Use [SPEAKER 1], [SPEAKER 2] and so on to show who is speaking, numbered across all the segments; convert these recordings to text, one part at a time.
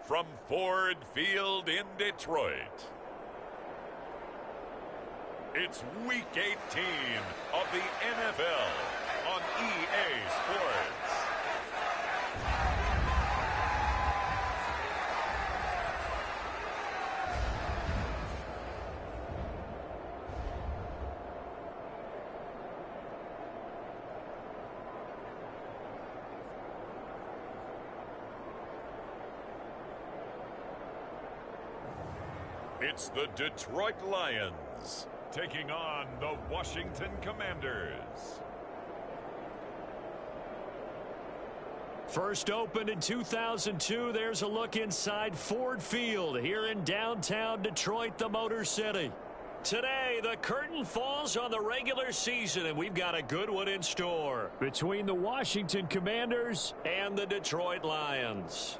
[SPEAKER 1] from Ford Field in Detroit. It's Week 18 of the NFL on EA Sports. It's the Detroit Lions taking on the Washington Commanders.
[SPEAKER 2] First opened in 2002, there's a look inside Ford Field here in downtown Detroit, the Motor City. Today, the curtain falls on the regular season, and we've got a good one in store between the Washington Commanders and the Detroit Lions.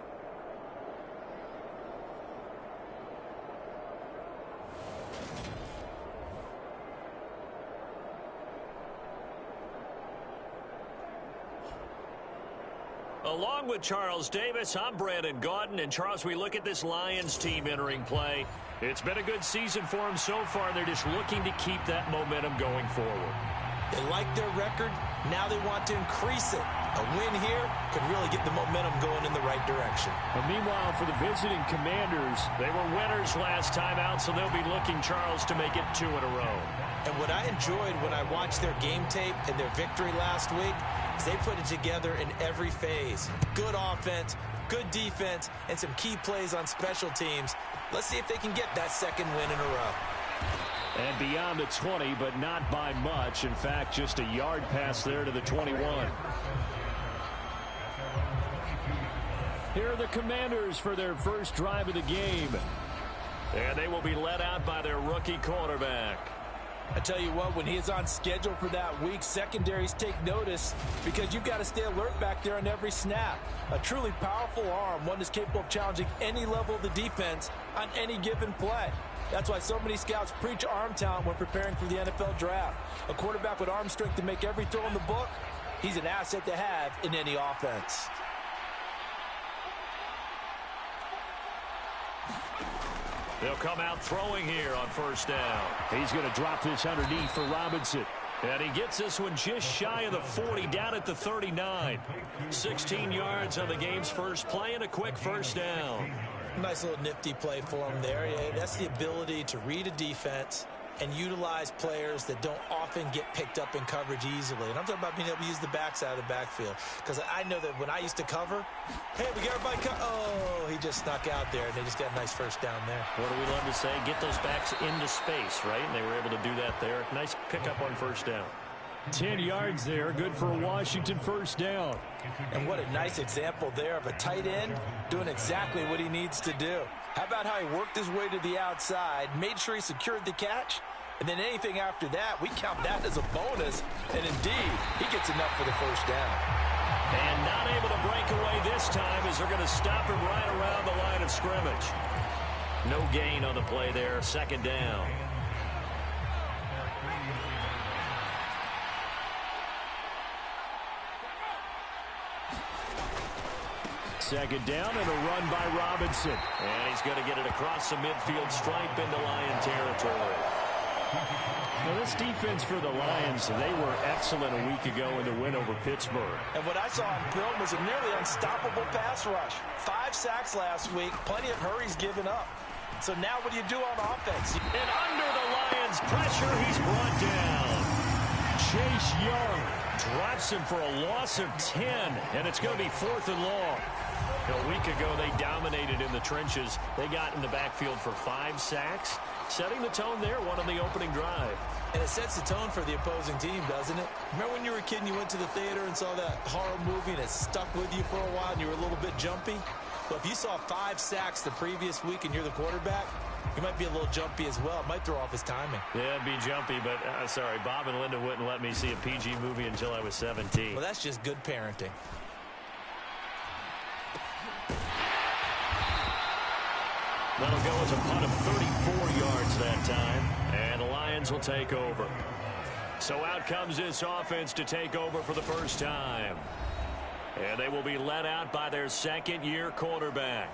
[SPEAKER 2] Along with Charles Davis, I'm Brandon Gaudin. And Charles, we look at this Lions team entering play. It's been a good season for them so far. They're just looking to keep that momentum going forward.
[SPEAKER 3] They like their record. Now they want to increase it. A win here could really get the momentum going in the right direction.
[SPEAKER 2] And meanwhile, for the visiting Commanders, they were winners last time out, so they'll be looking, Charles, to make it 2 in a row.
[SPEAKER 3] And what I enjoyed when I watched their game tape and their victory last week is they put it together in every phase. Good offense, good defense, and some key plays on special teams. Let's see if they can get that second win in a row.
[SPEAKER 2] And beyond the 20, but not by much. In fact, just a yard pass there to the 21. Here are the Commanders for their first drive of the game. And they will be led out by their rookie quarterback.
[SPEAKER 3] I tell you what, when he is on schedule for that week, secondaries take notice because you've got to stay alert back there on every snap. A truly powerful arm, one that's capable of challenging any level of the defense on any given play. That's why so many scouts preach arm talent when preparing for the NFL draft. A quarterback with arm strength to make every throw in the book, he's an asset to have in any offense.
[SPEAKER 2] They'll come out throwing here on first down. He's going to drop this underneath for Robinson. And he gets this one just shy of the 40, down at the 39. 16 yards on the game's first play and a quick first down.
[SPEAKER 3] Nice little nifty play for him there. Yeah, that's the ability to read a defense and utilize players that don't often get picked up in coverage easily. And I'm talking about being able to use the backside of the backfield. Because I know that when I used to cover, hey, we got everybody oh, he just snuck out there, and they just got a nice first down there.
[SPEAKER 2] What do we love to say? Get those backs into space, right? And they were able to do that there. Nice pickup on first down. 10 yards there, good for a Washington first down.
[SPEAKER 3] And what a nice example there of a tight end doing exactly what he needs to do. How about how he worked his way to the outside, made sure he secured the catch, and then anything after that, we count that as a bonus. And indeed, he gets enough for the first down.
[SPEAKER 2] And not able to break away this time as they're going to stop him right around the line of scrimmage. No gain on the play there, second down. Second down and a run by Robinson. And he's going to get it across the midfield stripe into Lion territory. Now this defense for the Lions, they were excellent a week ago in the win over Pittsburgh.
[SPEAKER 3] And what I saw on film was a nearly unstoppable pass rush. 5 sacks last week, plenty of hurries given up. So now what do you do on offense?
[SPEAKER 2] And under the Lions' pressure, he's brought down. Chase Young drops him for a loss of 10, and it's going to be 4th and long. A week ago, they dominated in the trenches. They got in the backfield for 5 sacks, setting the tone there, one on the opening drive.
[SPEAKER 3] And it sets the tone for the opposing team, doesn't it? Remember when you were a kid and you went to the theater and saw that horror movie and it stuck with you for a while and you were a little bit jumpy? Well, if you saw 5 sacks the previous week and you're the quarterback, you might be a little jumpy as well. It might throw off his timing.
[SPEAKER 2] Yeah, it'd be jumpy, but sorry, Bob and Linda wouldn't let me see a PG movie until I was 17.
[SPEAKER 3] Well, that's just good parenting.
[SPEAKER 2] That'll go as a punt of 34 yards that time, and the Lions will take over. So out comes this offense to take over for the first time. And they will be led out by their second-year quarterback.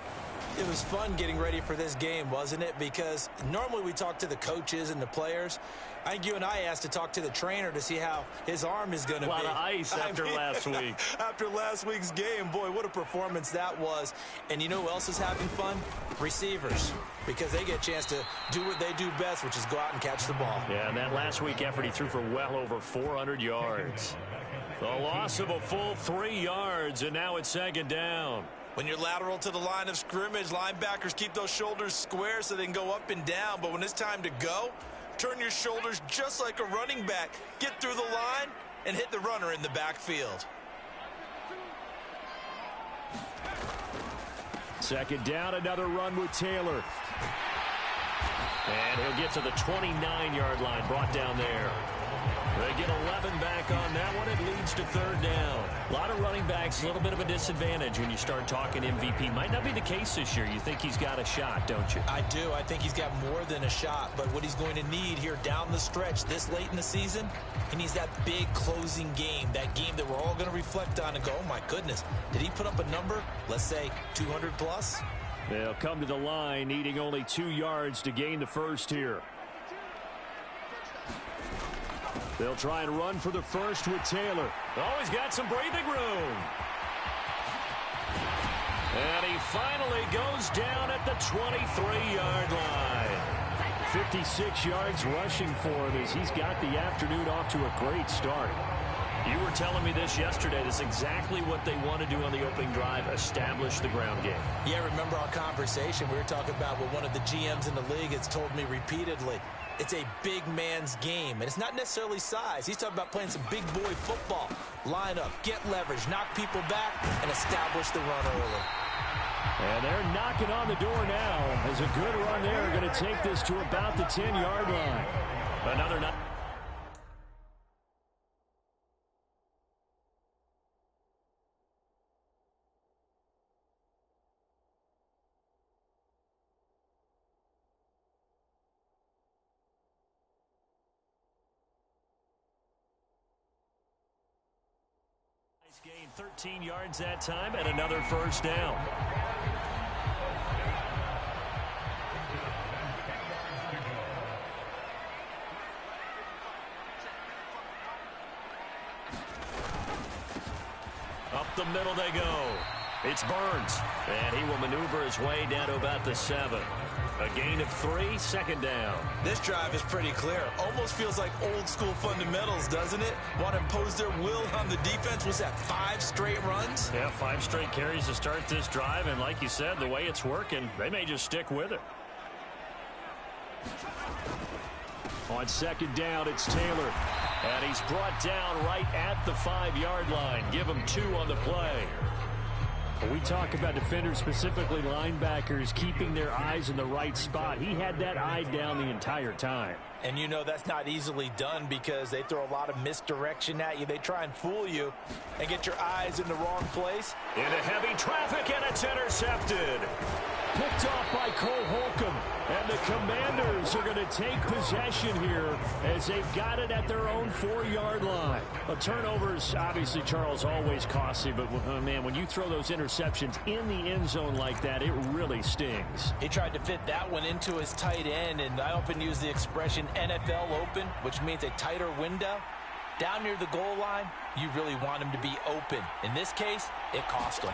[SPEAKER 3] It was fun getting ready for this game, wasn't it? Because normally we talk to the coaches and the players. I think you and I asked to talk to the trainer to see how his arm is going to be.
[SPEAKER 2] A lot of ice after last week.
[SPEAKER 3] After last week's game, boy, what a performance that was. And you know who else is having fun? Receivers. Because they get a chance to do what they do best, which is go out and catch the ball.
[SPEAKER 2] Yeah, and that last week effort, he threw for well over 400 yards. The loss of a full 3 yards, and now it's second down.
[SPEAKER 3] When you're lateral to the line of scrimmage, linebackers keep those shoulders square so they can go up and down. But when it's time to go, turn your shoulders just like a running back. Get through the line and hit the runner in the backfield.
[SPEAKER 2] Second down, another run with Taylor. And he'll get to the 29-yard line, brought down there. They get 11 back on that one. It leads to third down. A lot of running backs, a little bit of a disadvantage when you start talking MVP. Might not be the case this year. You think he's got a shot, don't you?
[SPEAKER 3] I do. I think he's got more than a shot. But what he's going to need here down the stretch this late in the season, he needs that big closing game, that game that we're all going to reflect on and go, oh, my goodness, did he put up a number, let's say 200 plus?
[SPEAKER 2] They'll come to the line, needing only 2 yards to gain the first here. They'll try and run for the first with Taylor. Oh, he's got some breathing room. And he finally goes down at the 23-yard line. 56 yards rushing for him as he's got the afternoon off to a great start. You were telling me this yesterday. This is exactly what they want to do on the opening drive, establish the ground game.
[SPEAKER 3] Yeah, remember our conversation? We were talking about what one of the GMs in the league has told me repeatedly. It's a big man's game, and it's not necessarily size. He's talking about playing some big boy football. Line up, get leverage, knock people back, and establish the run early.
[SPEAKER 2] And they're knocking on the door now. As a good run there, going to take this to about the 10-yard line. Another night. Gain 13 yards that time and another first down. Up the middle they go. It's Burns, and he will maneuver his way down to about the 7. A gain of 3, second down.
[SPEAKER 3] This drive is pretty clear. Almost feels like old school fundamentals, doesn't it? Want to impose their will on the defense. Was that 5 straight runs?
[SPEAKER 2] Yeah, 5 straight carries to start this drive, and like you said, the way it's working, they may just stick with it. On second down, it's Taylor. And he's brought down right at the 5-yard line. Give him 2 on the play. We talk about defenders, specifically linebackers, keeping their eyes in the right spot. He had that eye down the entire time.
[SPEAKER 3] And you know that's not easily done because they throw a lot of misdirection at you. They try and fool you and get your eyes in the wrong place.
[SPEAKER 2] Into heavy traffic, and it's intercepted. Picked off by Cole Holcomb. And the Commanders are going to take possession here as they've got it at their own 4-yard line. A turnover's obviously, Charles, always costly, but man, when you throw those interceptions in the end zone like that, it really stings.
[SPEAKER 3] He tried to fit that one into his tight end, and I often use the expression NFL open, which means a tighter window. Down near the goal line, you really want him to be open. In this case, it cost him.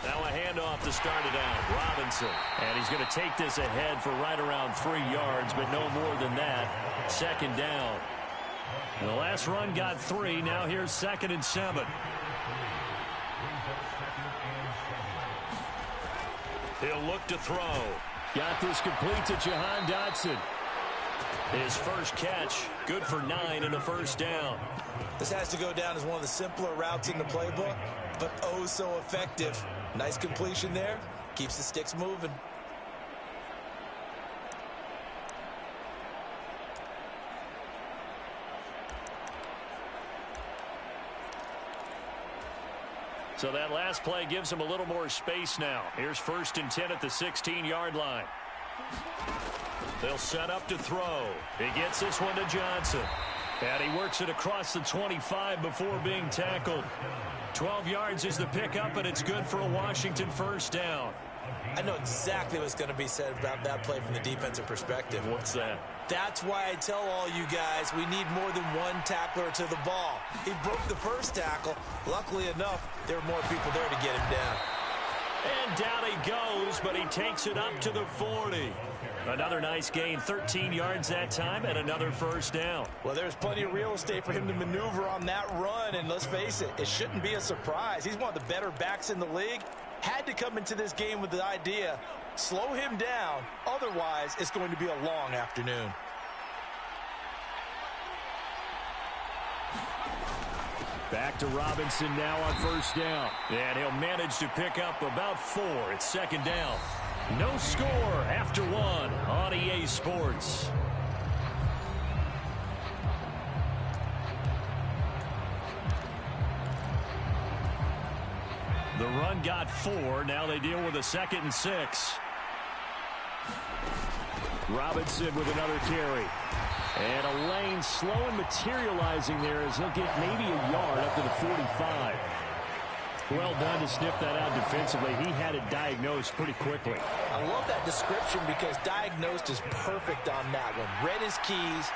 [SPEAKER 2] Now a handoff to start it out. Robinson. And he's going to take this ahead for right around 3 yards, but no more than that. Second down. And the last run got 3. Now here's 2nd and 7. He'll look to throw. Got this complete to Jahan Dotson. His first catch, good for 9 and a first down.
[SPEAKER 3] This has to go down as one of the simpler routes in the playbook, but oh so effective. Nice completion there. Keeps the sticks moving.
[SPEAKER 2] So that last play gives him a little more space now. Here's 1st and 10 at the 16-yard line. They'll set up to throw. He gets this one to Johnson. And he works it across the 25 before being tackled. 12 yards is the pickup, and it's good for a Washington first down.
[SPEAKER 3] I know exactly what's going to be said about that play from the defensive perspective.
[SPEAKER 2] What's that?
[SPEAKER 3] That's why I tell all you guys we need more than one tackler to the ball. He broke the first tackle. Luckily enough, there were more people there to get him down.
[SPEAKER 2] And down he goes, but he takes it up to the 40. Another nice gain, 13 yards that time, and another first down.
[SPEAKER 3] Well, there's plenty of real estate for him to maneuver on that run, and let's face it, it shouldn't be a surprise. He's one of the better backs in the league. Had to come into this game with the idea, slow him down, otherwise it's going to be a long afternoon.
[SPEAKER 2] Back to Robinson now on first down. And he'll manage to pick up about 4. It's second down. No score after 1 on EA Sports. The run got 4. Now they deal with a 2nd and 6. Robinson with another carry. And a lane slow and materializing there as he'll get maybe a yard up to the 45. Well done to sniff that out defensively. He had it diagnosed pretty quickly.
[SPEAKER 3] I love that description because diagnosed is perfect on that one. Read his keys,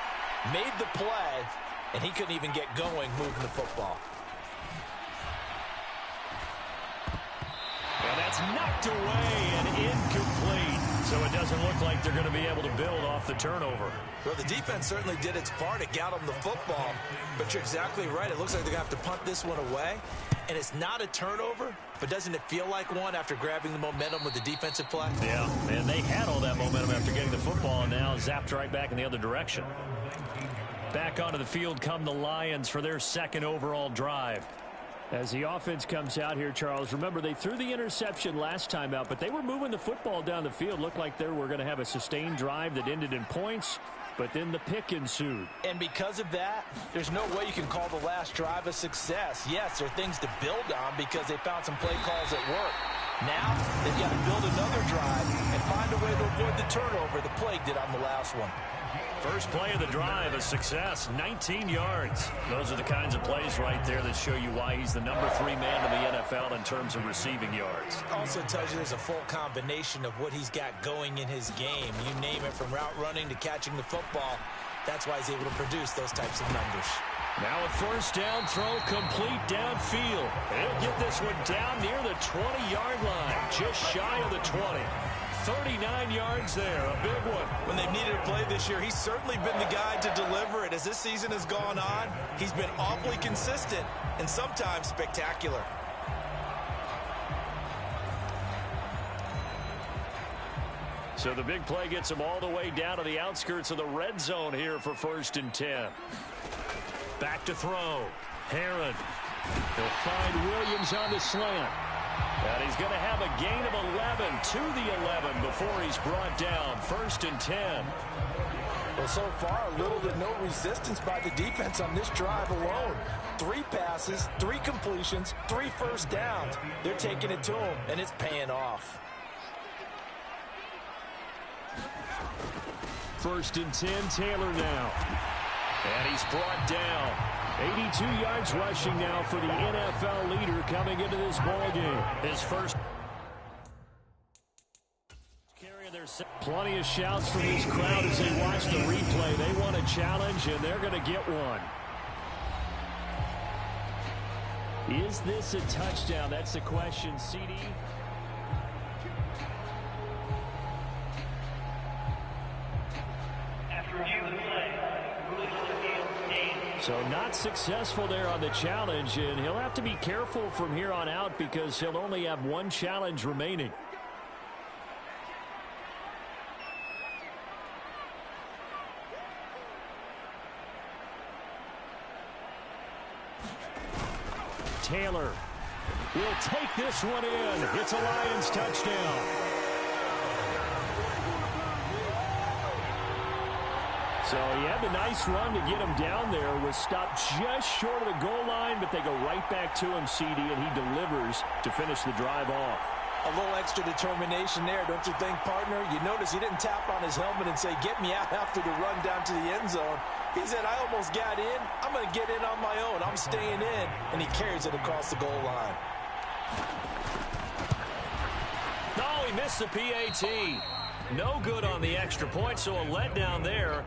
[SPEAKER 3] made the play, and he couldn't even get going moving the football.
[SPEAKER 2] And that's knocked away and incomplete. So it doesn't look like they're going to be able to build off the turnover.
[SPEAKER 3] Well, the defense certainly did its part to get them the football. But you're exactly right. It looks like they're going to have to punt this one away. And it's not a turnover, but doesn't it feel like one after grabbing the momentum with the defensive play?
[SPEAKER 2] Yeah, and they had all that momentum after getting the football and now zapped right back in the other direction. Back onto the field come the Lions for their 2nd overall drive. As the offense comes out here, Charles, remember they threw the interception last time out, but they were moving the football down the field. Looked like they were going to have a sustained drive that ended in points, but then the pick ensued.
[SPEAKER 3] And because of that, there's no way you can call the last drive a success. Yes, there are things to build on because they found some play calls that work. Now, they've got to build another drive and find a way to avoid the turnover the Plague did on the last one.
[SPEAKER 2] First play of the drive, a success, 19 yards. Those are the kinds of plays right there that show you why he's the number 3 man in the NFL in terms of receiving yards.
[SPEAKER 3] Also tells you there's a full combination of what he's got going in his game. You name it, from route running to catching the football. That's why he's able to produce those types of numbers.
[SPEAKER 2] Now a first down throw complete downfield. He'll get this one down near the 20-yard line, just shy of the 20. 39 yards there, a big one.
[SPEAKER 3] When they've needed a play this year, he's certainly been the guy to deliver it. As this season has gone on, he's been awfully consistent and sometimes spectacular.
[SPEAKER 2] So the big play gets him all the way down to the outskirts of the red zone here for 1st and 10. Back to throw. Herron. He'll find Williams on the slant. And he's going to have a gain of 11 to the 11 before he's brought down. 1st and 10.
[SPEAKER 3] Well, so far, little to no resistance by the defense on this drive alone. 3 passes, 3 completions, 3 first downs. They're taking it to him, and it's paying off.
[SPEAKER 2] 1st and 10, Taylor now. And he's brought down. 82 yards rushing now for the NFL leader coming into this ballgame. His first. Plenty of shouts from this crowd as they watch the replay. They want a challenge, and they're going to get one. Is this a touchdown? That's the question, CD. So not successful there on the challenge, and he'll have to be careful from here on out because he'll only have 1 challenge remaining. Taylor will take this one in. It's a Lions touchdown. So he had the nice run to get him down there. Was stopped just short of the goal line, but they go right back to him, CD, and he delivers to finish the drive off.
[SPEAKER 3] A little extra determination there, don't you think, partner? You notice he didn't tap on his helmet and say, get me out after the run down to the end zone. He said, I almost got in. I'm going to get in on my own. I'm staying in. And he carries it across the goal line.
[SPEAKER 2] Oh, he missed the PAT. No good on the extra point, so a letdown there.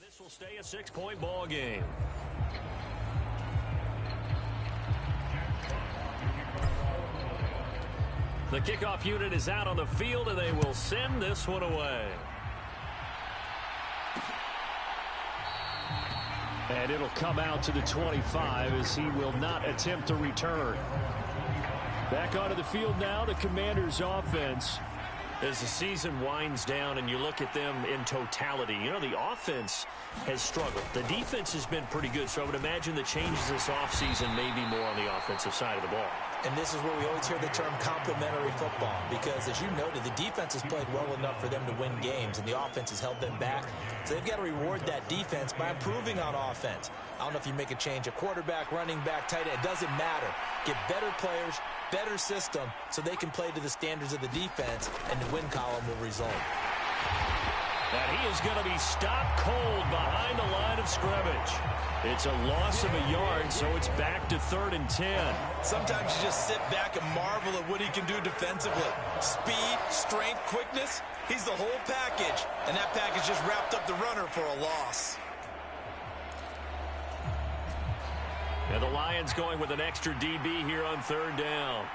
[SPEAKER 2] This will stay a 6-point ball game. The kickoff unit is out on the field, and they will send this one away. And it'll come out to the 25 as he will not attempt to return. Back onto the field now, the Commanders' offense. As the season winds down and you look at them in totality, you know, the offense has struggled. The defense has been pretty good, so I would imagine the changes this offseason may be more on the offensive side of the ball.
[SPEAKER 3] And this is where we always hear the term complementary football, because as you noted, the defense has played well enough for them to win games, and the offense has held them back. So they've got to reward that defense by improving on offense. I don't know if you make a change at quarterback, running back, tight end. It doesn't matter. Get better players, better system, so they can play to the standards of the defense, and the win column will result.
[SPEAKER 2] And he is going to be stopped cold behind the line of scrimmage. It's a loss of a yard, so it's back to 3rd and 10.
[SPEAKER 3] Sometimes you just sit back and marvel at what he can do defensively. Speed, strength, quickness, he's the whole package. And that package just wrapped up the runner for a loss.
[SPEAKER 2] And the Lions going with an extra DB here on 3rd down.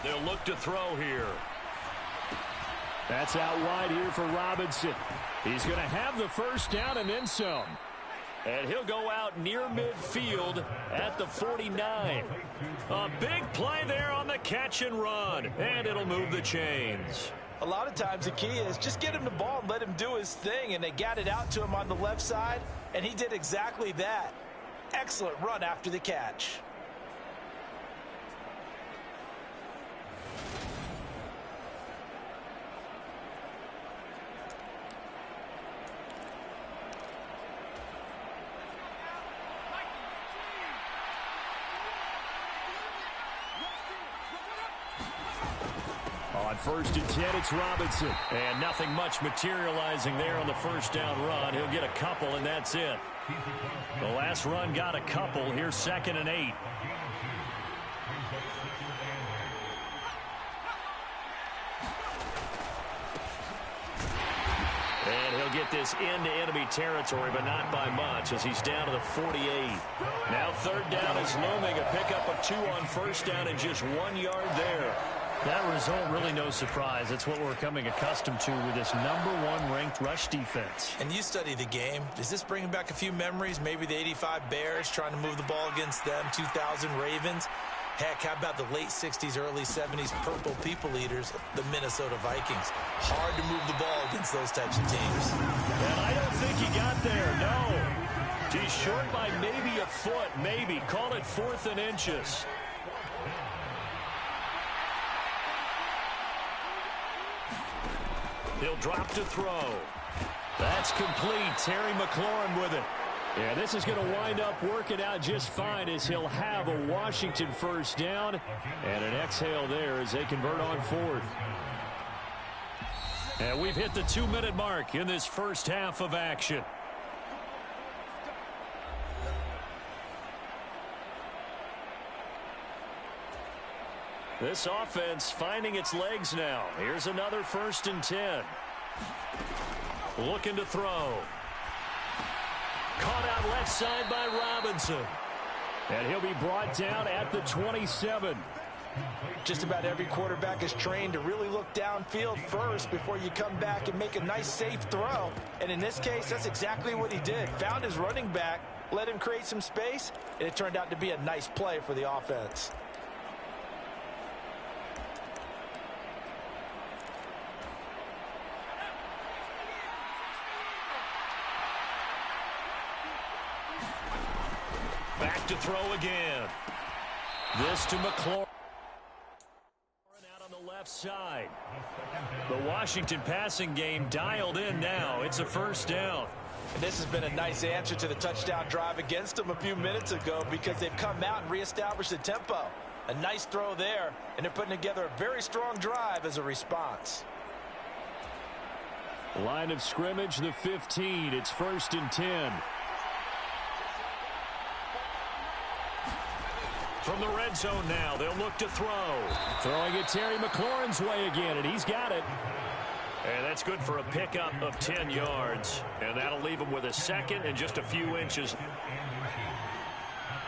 [SPEAKER 2] They'll look to throw here. That's out wide here for Robinson. He's going to have the first down and then some. And he'll go out near midfield at the 49. A big play there on the catch and run. And it'll move the chains.
[SPEAKER 3] A lot of times the key is just get him the ball and let him do his thing. And they got it out to him on the left side. And he did exactly that. Excellent run after the catch.
[SPEAKER 2] On 1st and 10, it's Robinson. And nothing much materializing there on the first down run. He'll get a couple, and that's it. The last run got a couple. Here's 2nd and 8. And he'll get this into enemy territory, but not by much, as he's down to the 48. Now 3rd down is looming. A pickup of 2 on 1st down and just 1 yard there. That result, really no surprise. It's what we're coming accustomed to with this #1 ranked rush defense.
[SPEAKER 3] And you study the game. Does this bring back a few memories? Maybe the 85 Bears trying to move the ball against them, 2000 Ravens. Heck, how about the late 60s, early 70s Purple People Eaters, the Minnesota Vikings? Hard to move the ball against those types of teams.
[SPEAKER 2] And I don't think he got there, no. He's short by maybe a foot, maybe. Call it 4th and inches. He'll drop to throw. That's complete. Terry McLaurin with it. Yeah, this is going to wind up working out just fine as he'll have a Washington first down. And an exhale there as they convert on 4th. And we've hit the 2-minute mark in this first half of action. This offense finding its legs now. Here's another 1st and 10. Looking to throw. Caught out left side by Robinson. And he'll be brought down at the 27.
[SPEAKER 3] Just about every quarterback is trained to really look downfield first before you come back and make a nice, safe throw. And in this case, that's exactly what he did. Found his running back, let him create some space, and it turned out to be a nice play for the offense.
[SPEAKER 2] Back to throw again. This to McLaurin. left side. The Washington passing game dialed in now. It's a first down.
[SPEAKER 3] And this has been a nice answer to the touchdown drive against them a few minutes ago because they've come out and reestablished the tempo. A nice throw there, and they're putting together a very strong drive as a response.
[SPEAKER 2] Line of scrimmage, the 15. It's 1st and 10. From the red zone now, they'll look to throw. Throwing it Terry McLaurin's way again, and he's got it. And that's good for a pickup of 10 yards. And that'll leave him with a second and just a few inches.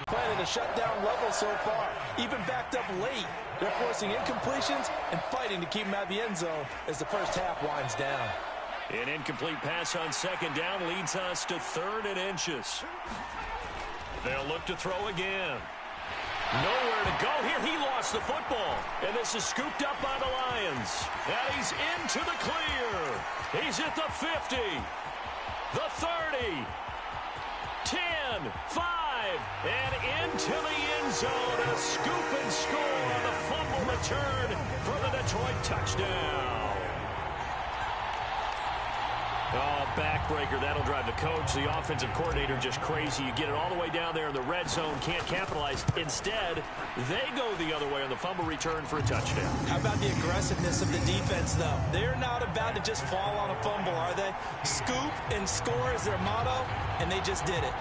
[SPEAKER 3] Playing at a shutdown level so far. Even backed up late. They're forcing incompletions and fighting to keep them out of the end zone as the first half winds down.
[SPEAKER 2] An incomplete pass on second down leads us to 3rd and inches. They'll look to throw again. Nowhere to go here. He lost the football. And this is scooped up by the Lions. And he's into the clear. He's at the 50. The 30. 10, 5, and into the end zone. A scoop and score on the fumble return for the Detroit touchdown. Oh, backbreaker. That'll drive the coach, the offensive coordinator, just crazy. You get it all the way down there in the red zone, can't capitalize. Instead, they go the other way on the fumble return for a touchdown.
[SPEAKER 3] How about the aggressiveness of the defense, though? They're not about to just fall on a fumble, are they? Scoop and score is their motto, and they just did it.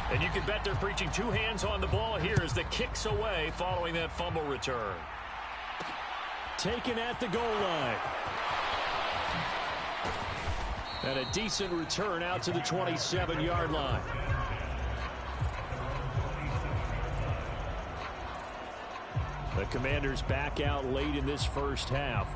[SPEAKER 2] And you can bet they're preaching 2 hands on the ball here as the kicks away following that fumble return. Taken at the goal line. And a decent return out to the 27-yard line. The Commanders back out late in this first half.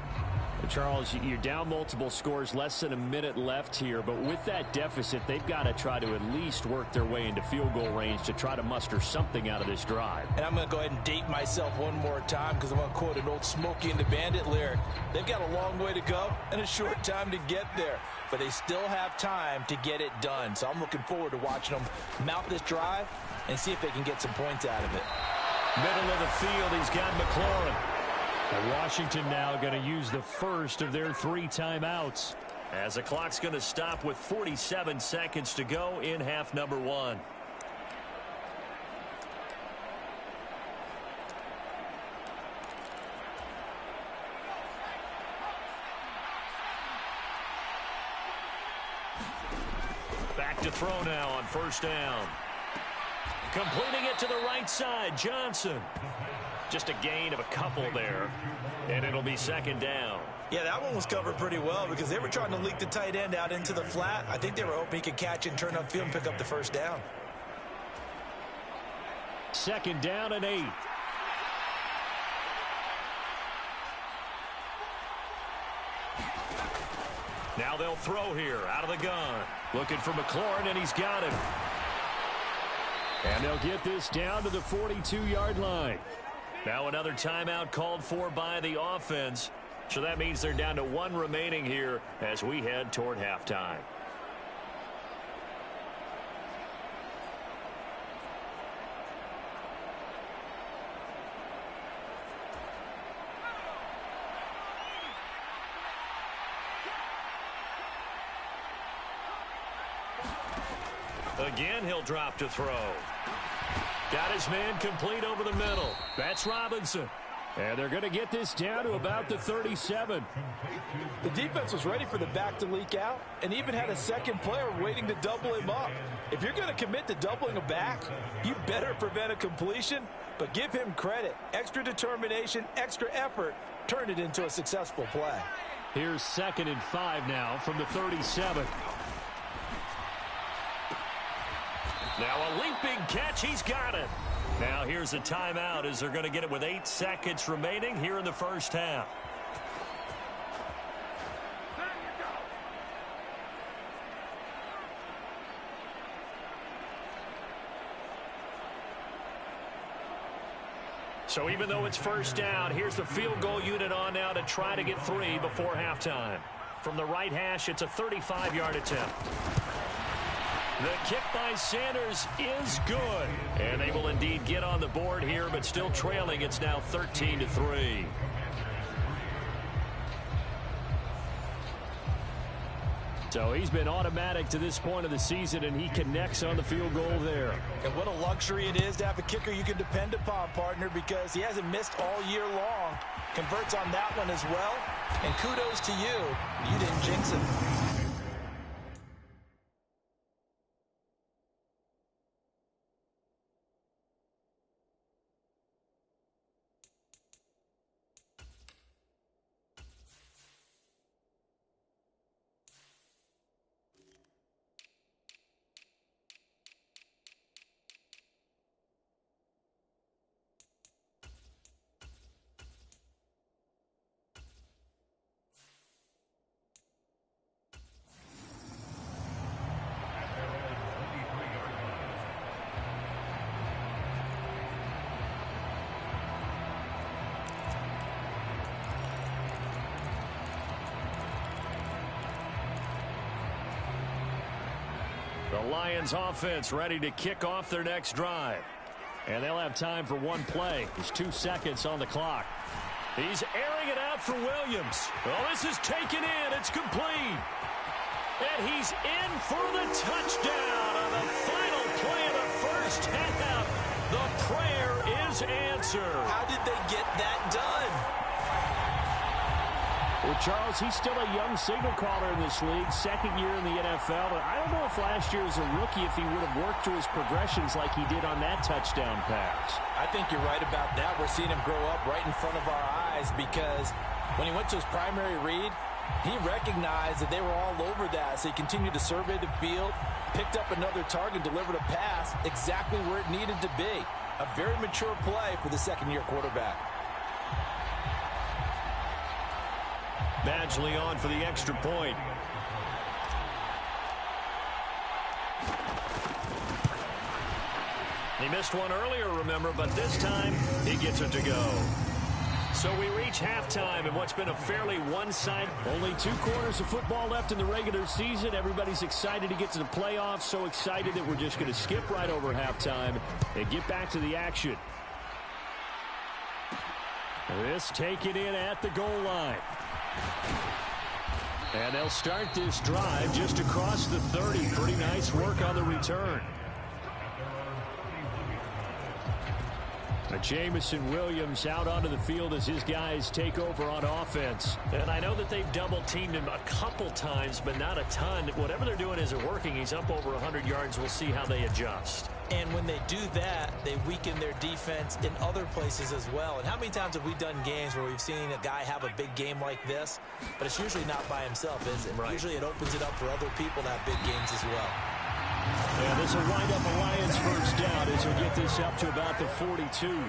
[SPEAKER 2] Charles, you're down multiple scores, less than a minute left here, but with that deficit, they've got to try to at least work their way into field goal range to try to muster something out of this drive.
[SPEAKER 3] And I'm going to go ahead and date myself one more time because I'm going to quote an old Smokey and the Bandit lyric. They've got a long way to go and a short time to get there, but they still have time to get it done. So I'm looking forward to watching them mount this drive and see if they can get some points out of it.
[SPEAKER 2] Middle of the field, he's got McLaurin. And Washington now going to use the first of their 3 timeouts. As the clock's going to stop with 47 seconds to go in half number 1. Back to throw now on first down. Completing it to the right side, Johnson. Just a gain of a couple there, and it'll be second down.
[SPEAKER 3] Yeah, that one was covered pretty well because they were trying to leak the tight end out into the flat. I think they were hoping he could catch it and turn upfield and pick up the first down.
[SPEAKER 2] Second down and 8. Now they'll throw here out of the gun. Looking for McLaurin, and he's got him. And they'll get this down to the 42-yard line. Now another timeout called for by the offense. So that means they're down to 1 remaining here as we head toward halftime. Again, he'll drop to throw. Got his man complete over the middle. That's Robinson. And they're going to get this down to about the 37.
[SPEAKER 3] The defense was ready for the back to leak out and even had a second player waiting to double him up. If you're going to commit to doubling a back, you better prevent a completion, but give him credit. Extra determination, extra effort turned it into a successful play.
[SPEAKER 2] Here's 2nd and 5 now from the 37. Now a leaping catch. He's got it. Now here's a timeout as they're going to get it with 8 seconds remaining here in the first half. So even though it's first down, here's the field goal unit on now to try to get 3 before halftime. From the right hash, it's a 35-yard attempt. The kick by Sanders is good. And they will indeed get on the board here, but still trailing. It's now 13-3. So he's been automatic to this point of the season, and he connects on the field goal there.
[SPEAKER 3] And what a luxury it is to have a kicker you can depend upon, partner, because he hasn't missed all year long. Converts on that one as well. And kudos to you. You didn't jinx him.
[SPEAKER 2] The Lions offense ready to kick off their next drive. And they'll have time for one play. There's 2 seconds on the clock. He's airing it out for Williams. Oh, this is taken in. It's complete. And he's in for the touchdown on the final play of the first half. The prayer is answered.
[SPEAKER 3] How did they get that done?
[SPEAKER 4] Well, Charles, he's still a young signal caller in this league, second year in the NFL. But I don't know if last year as a rookie if he would have worked through his progressions like he did on that touchdown pass.
[SPEAKER 3] I think you're right about that. We're seeing him grow up right in front of our eyes because when he went to his primary read, he recognized that they were all over that. So he continued to survey the field, picked up another target, delivered a pass exactly where it needed to be. A very mature play for the second-year quarterback.
[SPEAKER 2] Badgley on for the extra point. He missed one earlier, remember, but this time he gets it to go. So we reach halftime in what's been a fairly one-sided.
[SPEAKER 4] Only 2 quarters of football left in the regular season. Everybody's excited to get to the playoffs, so excited that we're just going to skip right over halftime and get back to the action.
[SPEAKER 2] This taken in at the goal line. And they'll start this drive just across the 30. Pretty nice work on the return. Jamison Williams out onto the field as his guys take over on offense. And I know that they've double-teamed him a couple times, but not a ton. Whatever they're doing isn't working. He's up over 100 yards. We'll see how they adjust.
[SPEAKER 3] And when they do that, they weaken their defense in other places as well. And how many times have we done games where we've seen a guy have a big game like this? But it's usually not by himself, is it?
[SPEAKER 2] Right.
[SPEAKER 3] Usually it opens it up for other people to have big games as well.
[SPEAKER 4] And this will wind up a Lions first down as we get this up to about the 42.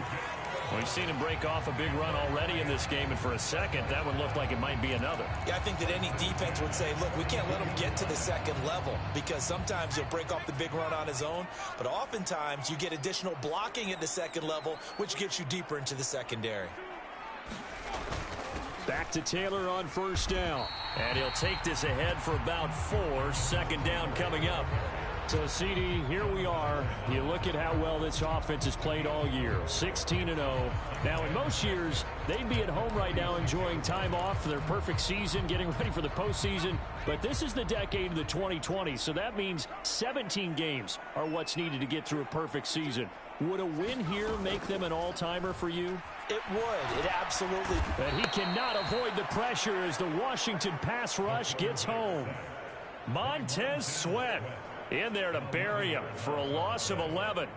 [SPEAKER 2] We've seen him break off a big run already in this game, and for a second, that one looked like it might be another.
[SPEAKER 3] Yeah, I think that any defense would say, look, we can't let him get to the second level because sometimes he'll break off the big run on his own, but oftentimes you get additional blocking at the second level, which gets you deeper into the secondary.
[SPEAKER 2] Back to Taylor on first down. And he'll take this ahead for about 4. Second down coming up.
[SPEAKER 4] So, CD, here we are. You look at how well this offense has played all year, 16-0. Now, in most years, they'd be at home right now enjoying time off for their perfect season, getting ready for the postseason. But this is the decade of the 2020s, so that means 17 games are what's needed to get through a perfect season. Would a win here make them an all-timer for you?
[SPEAKER 3] It would. It absolutely.
[SPEAKER 4] But he cannot avoid the pressure as the Washington pass rush gets home.
[SPEAKER 2] Montez Sweat in there to bury him for a loss of 11.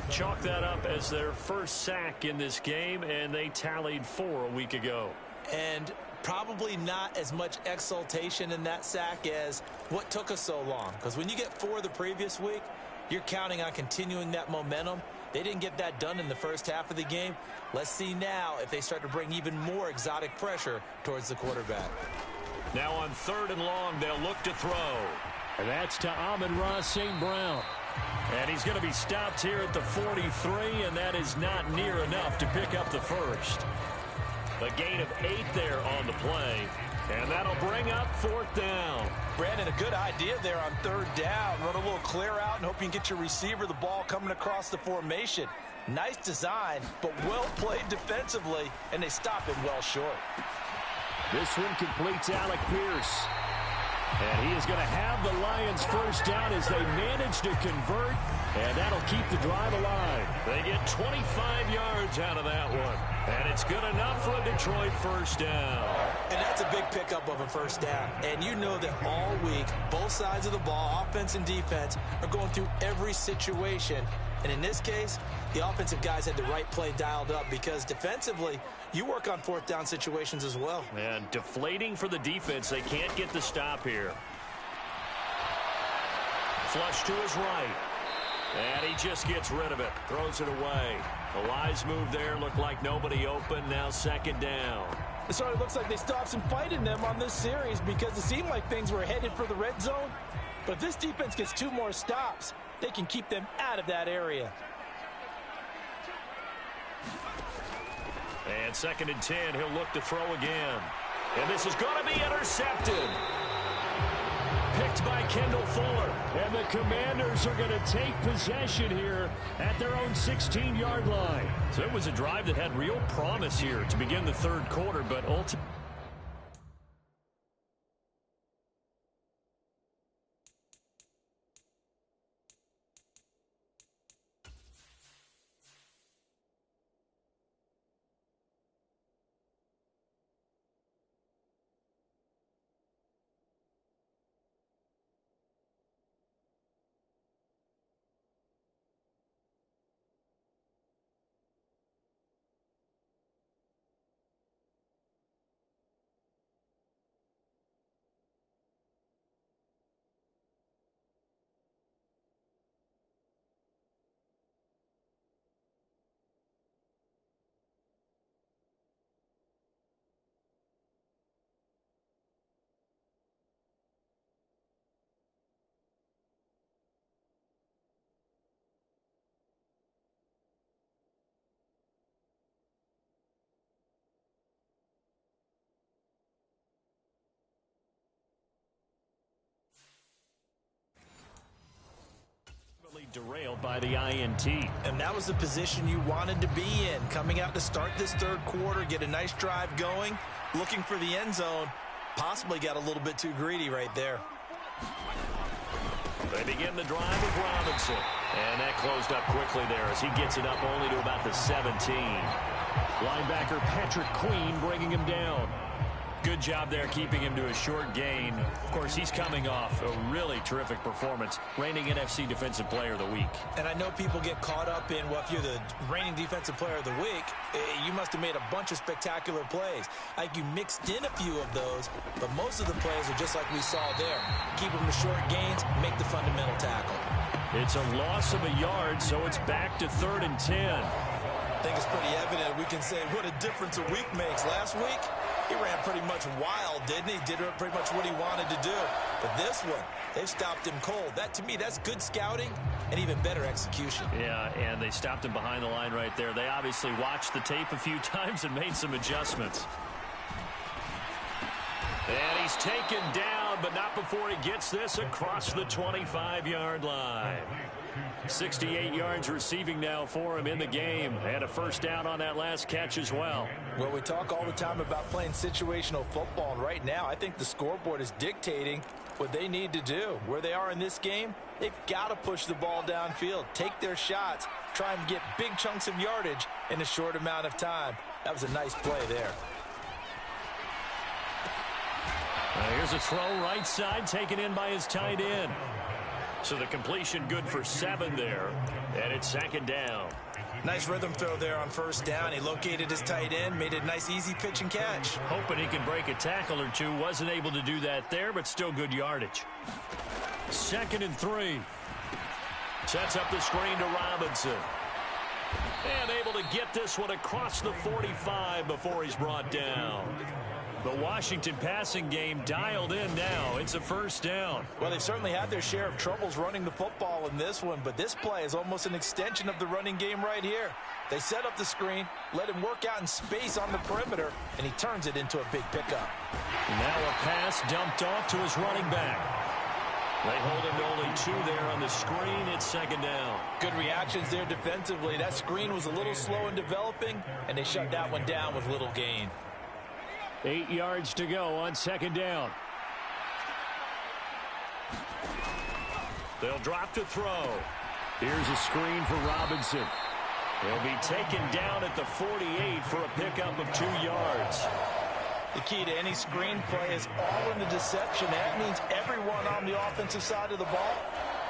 [SPEAKER 2] Chalk that up as their first sack in this game, and they tallied 4 a week ago.
[SPEAKER 3] And probably not as much exultation in that sack as what took us so long. Because when you get 4 the previous week, you're counting on continuing that momentum. They didn't get that done in the first half of the game. Let's see now if they start to bring even more exotic pressure towards the quarterback.
[SPEAKER 2] Now on 3rd and long, they'll look to throw.
[SPEAKER 4] And that's to Amon-Ra St. Brown. And he's going to be stopped here at the 43, and that is not near enough to pick up the first. A gain of 8 there on the play, and that'll bring up 4th down.
[SPEAKER 3] Brandon, a good idea there on 3rd down. Run a little clear out and hope you can get your receiver the ball coming across the formation. Nice design, but well played defensively, and they stop him well short.
[SPEAKER 4] This one completes Alec Pierce. And he is going to have the Lions first down as they manage to convert, and that'll keep the drive alive. They get 25 yards out of that one, and it's good enough for a Detroit first down.
[SPEAKER 3] And that's a big pickup of a first down. And you know that all week, both sides of the ball, offense and defense, are going through every situation. And in this case, the offensive guys had the right play dialed up because defensively, you work on 4th down situations as well.
[SPEAKER 4] And deflating for the defense. They can't get the stop here. Flush to his right. And he just gets rid of it. Throws it away. A wise move there. Looked like nobody open. Now 2nd down.
[SPEAKER 3] It sort of looks like they stopped some fight in them on this series because it seemed like things were headed for the red zone. But if this defense gets 2 more stops, they can keep them out of that area.
[SPEAKER 4] And 2nd and 10, he'll look to throw again. And this is going to be intercepted. Picked by Kendall Fuller. And the Commanders are going to take possession here at their own 16-yard line. So it was a drive that had real promise here to begin the 3rd quarter, but ultimately derailed by the INT.
[SPEAKER 3] And that was the position you wanted to be in. Coming out to start this 3rd quarter, get a nice drive going, looking for the end zone. Possibly got a little bit too greedy right there.
[SPEAKER 4] They begin the drive with Robinson. And that closed up quickly there as he gets it up only to about the 17. Linebacker Patrick Queen bringing him down. Good job there keeping him to a short gain. Of course, he's coming off a really terrific performance, reigning NFC Defensive Player of the Week.
[SPEAKER 3] And I know people get caught up in, well, if you're the reigning Defensive Player of the Week, you must have made a bunch of spectacular plays. Like you mixed in a few of those, but most of the plays are just like we saw there. Keep them to short gains, make the fundamental tackle.
[SPEAKER 4] It's a loss of a yard, so it's back to 3rd and 10.
[SPEAKER 3] I think it's pretty evident. We can say what a difference a week makes. Last week, he ran pretty much wild, didn't he? Did pretty much what he wanted to do. But this one, they've stopped him cold. That, to me, that's good scouting and even better execution.
[SPEAKER 4] Yeah, and they stopped him behind the line right there. They obviously watched the tape a few times and made some adjustments. And he's taken down, but not before he gets this across the 25-yard line. 68 yards receiving now for him in the game, and a first down on that last catch as well.
[SPEAKER 3] Well, we talk all the time about playing situational football, and right now I think the scoreboard is dictating what they need to do. Where they are in this game, they've got to push the ball downfield, take their shots, try and get big chunks of yardage in a short amount of time. That was a nice play there.
[SPEAKER 4] Here's a throw right side taken in by his tight end. So the completion good for 7 there, and it's 2nd down.
[SPEAKER 3] Nice rhythm throw there on first down. He located his tight end, made a nice easy pitch and catch.
[SPEAKER 4] Hoping he can break a tackle or two. Wasn't able to do that there, but still good yardage. 2nd and 3. Sets up the screen to Robinson. And able to get this one across the 45 before he's brought down. The Washington passing game dialed in now. It's a first down.
[SPEAKER 3] Well, they certainly had their share of troubles running the football in this one, but this play is almost an extension of the running game right here. They set up the screen, let him work out in space on the perimeter, and he turns it into a big pickup.
[SPEAKER 4] Now a pass dumped off to his running back. They hold him to only 2 there on the screen. It's second down.
[SPEAKER 3] Good reactions there defensively. That screen was a little slow in developing, and they shut that one down with little gain.
[SPEAKER 4] 8 yards to go on second down. They'll drop to throw. Here's a screen for Robinson. He'll be taken down at the 48 for a pickup of 2 yards.
[SPEAKER 3] The key to any screen play is all in the deception. That means everyone on the offensive side of the ball.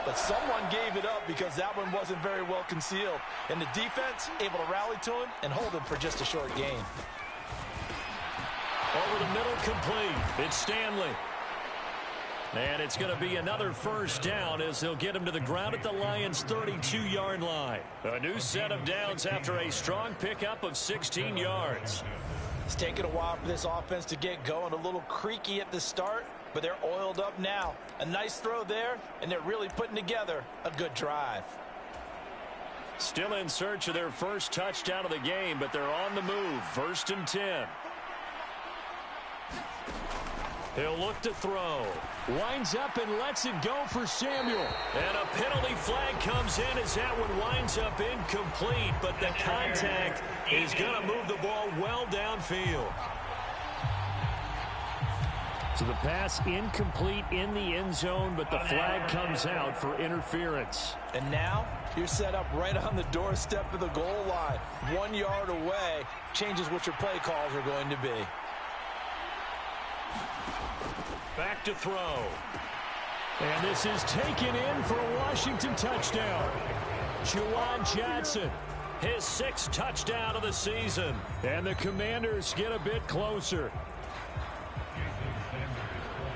[SPEAKER 3] But someone gave it up because that one wasn't very well concealed. And the defense able to rally to him and hold him for just a short gain.
[SPEAKER 4] Over the middle, complete. It's Stanley. And it's going to be another first down as they'll get him to the ground at the Lions' 32-yard line. A new set of downs after a strong pickup of 16 yards.
[SPEAKER 3] It's taken a while for this offense to get going. A little creaky at the start, but they're oiled up now. A nice throw there, and they're really putting together a good drive.
[SPEAKER 4] Still in search of their first touchdown of the game, but they're on the move. 1st and 10. He'll look to throw. Winds up and lets it go for Samuel. And a penalty flag comes in as that one winds up incomplete, but the contact is going to move the ball well downfield. So the pass incomplete in the end zone, but the flag comes out for interference.
[SPEAKER 3] And now you're set up right on the doorstep of the goal line. 1 yard away changes what your play calls are going to be.
[SPEAKER 4] Back to throw. And this is taken in for a Washington touchdown. Juwan Johnson, his 6th touchdown of the season. And the Commanders get a bit closer.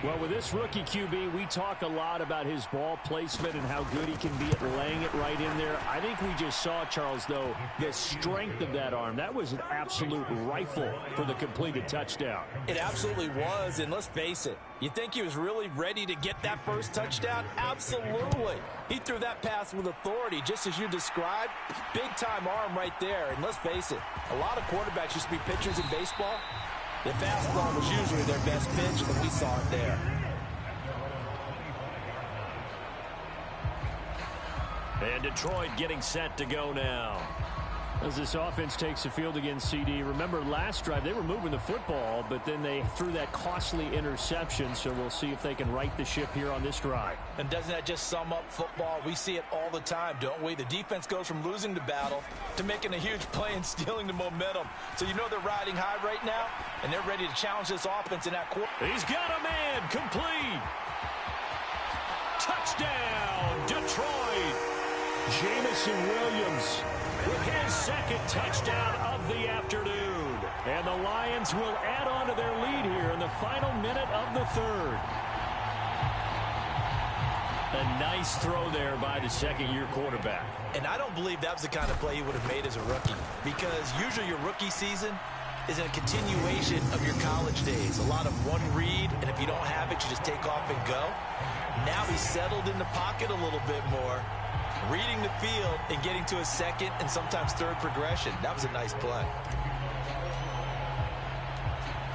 [SPEAKER 4] Well, with this rookie QB, we talk a lot about his ball placement and how good he can be at laying it right in there. I think we just saw, Charles, though, the strength of that arm. That was an absolute rifle for the completed touchdown.
[SPEAKER 3] It absolutely was, and let's face it, you think he was really ready to get that first touchdown? Absolutely. He threw that pass with authority, just as you described. Big-time arm right there, and let's face it, a lot of quarterbacks used to be pitchers in baseball. The fastball was usually their best pitch, and we saw it there.
[SPEAKER 4] And Detroit getting set to go now. As this offense takes the field against CD, remember last drive they were moving the football, but then they threw that costly interception, so we'll see if they can right the ship here on this drive.
[SPEAKER 3] And doesn't that just sum up football? We see it all the time, don't we? The defense goes from losing the battle to making a huge play and stealing the momentum. So you know they're riding high right now, and they're ready to challenge this offense in that quarter.
[SPEAKER 4] He's got a man, complete. Touchdown, Detroit. Jamison Williams with his 2nd touchdown of the afternoon. And the Lions will add on to their lead here in the final minute of the 3rd. A nice throw there by the 2nd-year quarterback.
[SPEAKER 3] And I don't believe that was the kind of play he would have made as a rookie, because usually your rookie season is a continuation of your college days. A lot of one read, and if you don't have it, you just take off and go. Now he's settled in the pocket a little bit more, reading the field and getting to a 2nd and sometimes 3rd progression. That was a nice play.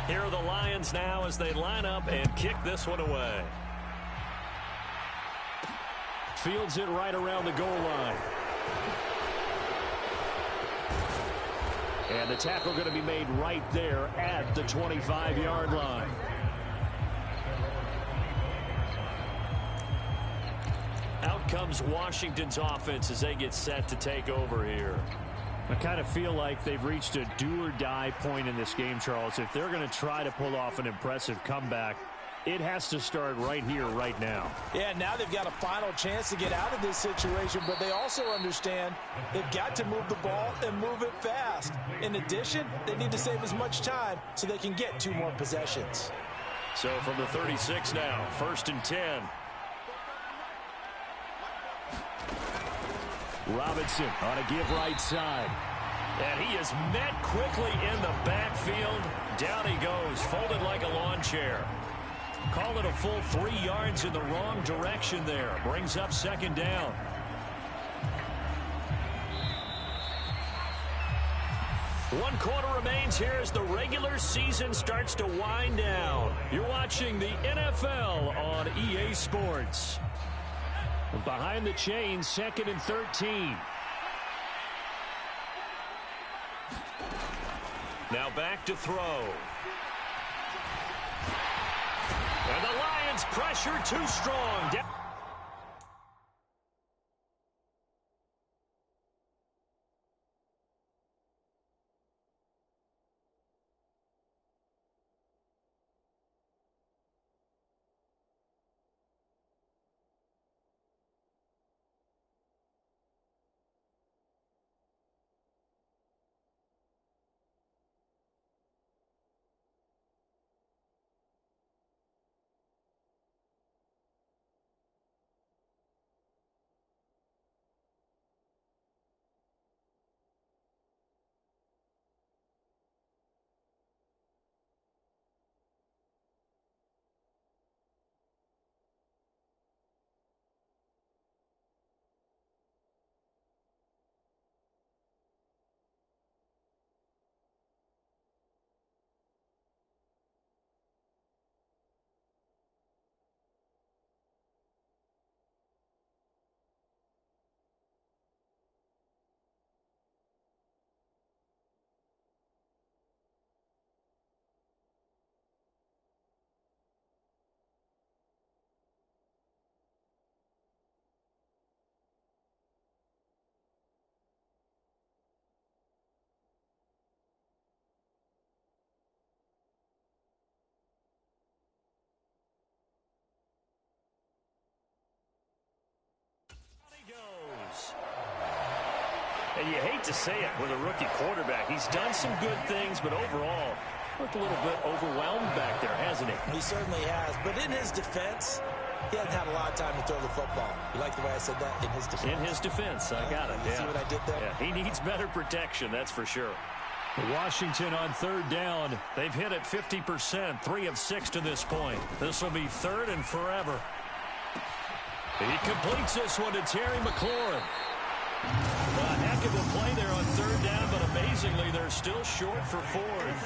[SPEAKER 4] Here are the Lions now as they line up and kick this one away. Fields it right around the goal line. And the tackle going to be made right there at the 25-yard line. Out comes Washington's offense as they get set to take over here. I kind of feel like they've reached a do-or-die point in this game, Charles. If they're going to try to pull off an impressive comeback, it has to start right here, right now.
[SPEAKER 3] Yeah, now they've got a final chance to get out of this situation, but they also understand they've got to move the ball and move it fast. In addition, they need to save as much time so they can get 2 more possessions.
[SPEAKER 4] So from the 36 now, 1st and 10. Robinson on a give right side. And he is met quickly in the backfield.
[SPEAKER 2] Down he goes, folded like a lawn chair. Call it a full 3 yards in the wrong direction there. Brings up second down. One quarter remains here as the regular season starts to wind down. You're watching the NFL on EA Sports. Behind the chains, 2nd and 13. Now back to throw. And the Lions pressure too strong. And you hate to say it with a rookie quarterback. He's done some good things, but overall, looked a little bit overwhelmed back there, hasn't he?
[SPEAKER 3] He certainly has. But in his defense, he hasn't had a lot of time to throw the football. You like the way I said that? In his defense.
[SPEAKER 2] In his defense. I got it.
[SPEAKER 3] You see what I did there?
[SPEAKER 2] Yeah, he needs better protection, that's for sure.
[SPEAKER 4] Washington on 3rd down. They've hit it 50%, 3 of 6 to this point. This will be 3rd and forever.
[SPEAKER 2] He completes this one to Terry McLaurin. A heck of a play there on 3rd down, but amazingly, they're still short for 4th.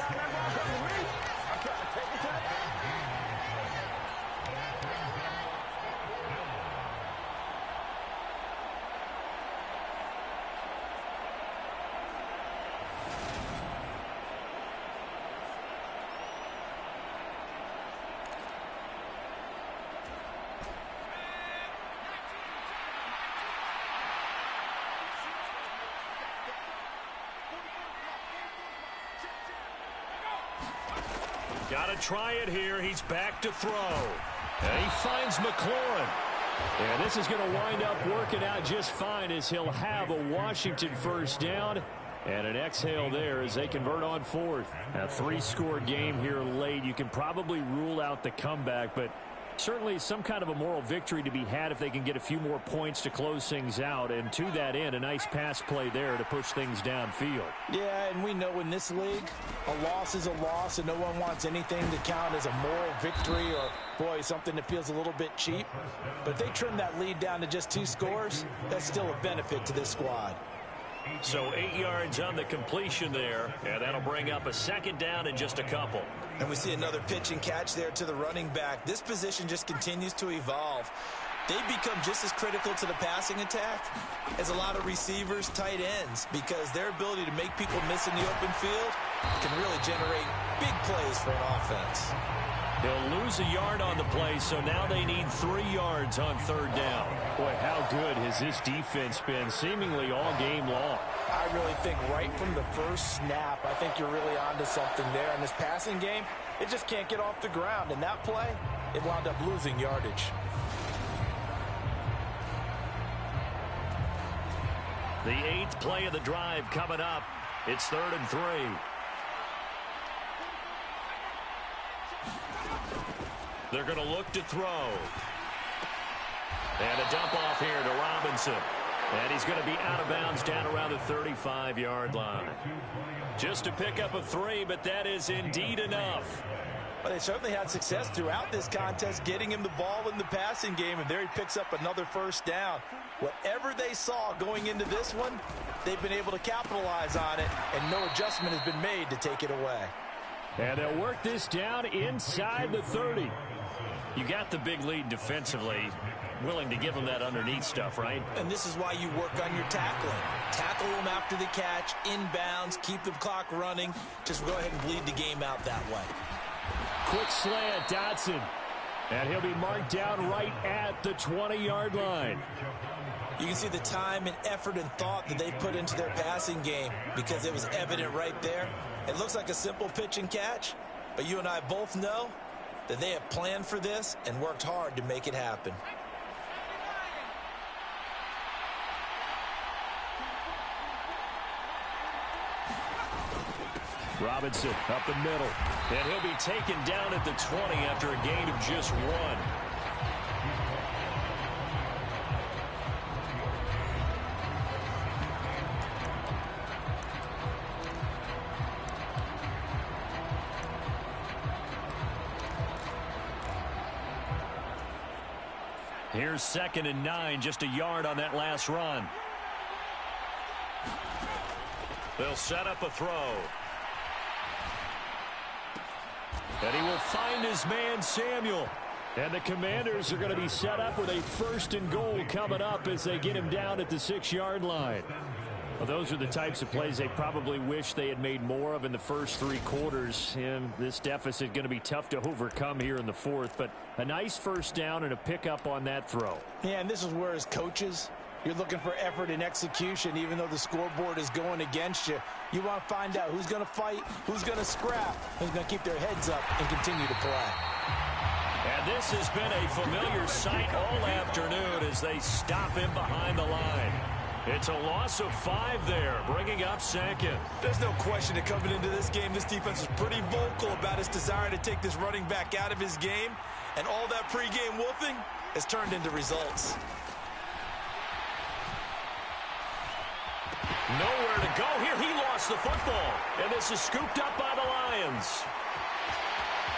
[SPEAKER 2] Got to try it here. He's back to throw. And he finds McLaurin. And this is going to wind up working out just fine as he'll have a Washington 1st down. And an exhale there as they convert on 4th. A 3-score game here late. You can probably rule out the comeback, but certainly some kind of a moral victory to be had if they can get a few more points to close things out. And to that end, a nice pass play there to push things downfield.
[SPEAKER 3] Yeah, and we know in this league, a loss is a loss, and no one wants anything to count as a moral victory or, boy, something that feels a little bit cheap. But if they trim that lead down to just 2 scores, that's still a benefit to this squad.
[SPEAKER 2] So 8 yards on the completion there, and that'll bring up a 2nd down in just a couple.
[SPEAKER 3] And we see another pitch and catch there to the running back. This position just continues to evolve. They've become just as critical to the passing attack as a lot of receivers, tight ends, because their ability to make people miss in the open field can really generate big plays for an offense.
[SPEAKER 2] They'll lose a yard on the play, so now they need 3 yards on 3rd down.
[SPEAKER 4] Boy, how good has this defense been seemingly all game long?
[SPEAKER 3] I really think right from the first snap, I think you're really onto something there. In this passing game, it just can't get off the ground. And that play, it wound up losing yardage.
[SPEAKER 2] The 8th play of the drive coming up. It's 3rd and 3. They're going to look to throw. And a dump off here to Robinson. And he's going to be out of bounds down around the 35-yard line. Just to pick up a 3, but that is indeed enough.
[SPEAKER 3] Well, they certainly had success throughout this contest, getting him the ball in the passing game, and there he picks up another first down. Whatever they saw going into this one, they've been able to capitalize on it, and no adjustment has been made to take it away.
[SPEAKER 4] And they'll work this down inside the 30.
[SPEAKER 2] You got the big lead defensively. Willing to give them that underneath stuff, right?
[SPEAKER 3] And this is why you work on your tackling. Tackle them after the catch, inbounds, keep the clock running. Just go ahead and bleed the game out that way.
[SPEAKER 4] Quick slant, Dotson. And he'll be marked down right at the 20-yard line.
[SPEAKER 3] You can see the time and effort and thought that they put into their passing game because it was evident right there. It looks like a simple pitch and catch, but you and I both know that they have planned for this and worked hard to make it happen.
[SPEAKER 4] Robinson up the middle.
[SPEAKER 2] And he'll be taken down at the 20 after a gain of just 1. Here's 2nd and 9, just a yard on that last run. They'll set up a throw.
[SPEAKER 4] And he will find his man, Samuel. And the Commanders are going to be set up with a 1st and goal coming up as they get him down at the 6-yard line. Well, those are the types of plays they probably wish they had made more of in the first 3 quarters. And this deficit going to be tough to overcome here in the 4th. But a nice first down and a pickup on that throw.
[SPEAKER 3] Yeah, and this is where as coaches, you're looking for effort and execution, even though the scoreboard is going against you. You want to find out who's going to fight, who's going to scrap, who's going to keep their heads up and continue to play.
[SPEAKER 2] And this has been a familiar sight all afternoon as they stop him behind the line. It's a loss of 5 there, bringing up 2nd.
[SPEAKER 3] There's no question that coming into this game, this defense was pretty vocal about its desire to take this running back out of his game, and all that pregame wolfing has turned into results.
[SPEAKER 2] Nowhere to go here. He lost the football. And this is scooped up by the Lions.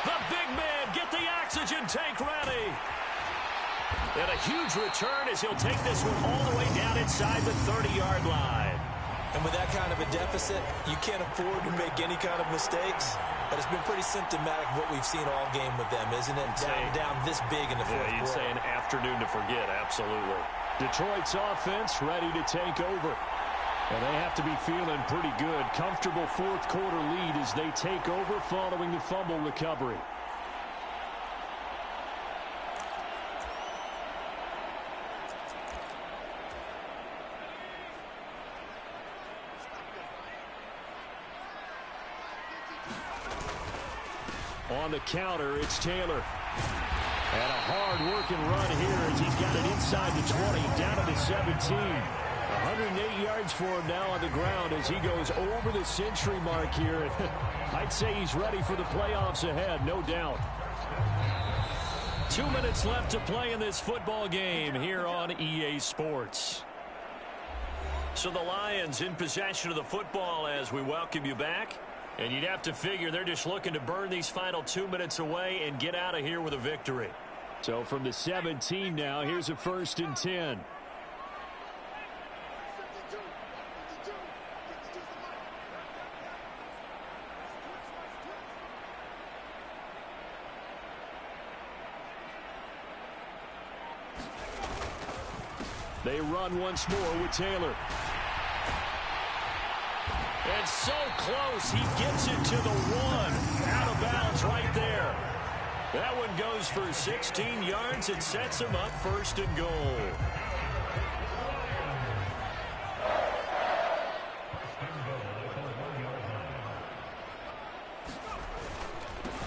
[SPEAKER 2] The big man, get the oxygen tank ready. And a huge return as he'll take this one all the way down inside the 30-yard line.
[SPEAKER 3] And with that kind of a deficit, you can't afford to make any kind of mistakes. But it's been pretty symptomatic of what we've seen all game with them, isn't it? Down this big in the 4th quarter.
[SPEAKER 2] You'd say an afternoon to forget, absolutely.
[SPEAKER 4] Detroit's offense ready to take over. And they have to be feeling pretty good. Comfortable 4th quarter lead as they take over following the fumble recovery. On the counter, it's Taylor. And a hard-working run here as he's got it inside the 20, down to the 17. 108 yards for him now on the ground as he goes over the century mark here. I'd say he's ready for the playoffs ahead, no doubt.
[SPEAKER 2] 2 minutes left to play in this football game here on EA Sports. So the Lions in possession of the football as we welcome you back. And you'd have to figure they're just looking to burn these final 2 minutes away and get out of here with a victory.
[SPEAKER 4] So from the 17 now, here's a 1st and 10. They run once more with Taylor.
[SPEAKER 2] And so close, he gets it to the 1. Out of bounds right there. That one goes for 16 yards and sets him up 1st and goal.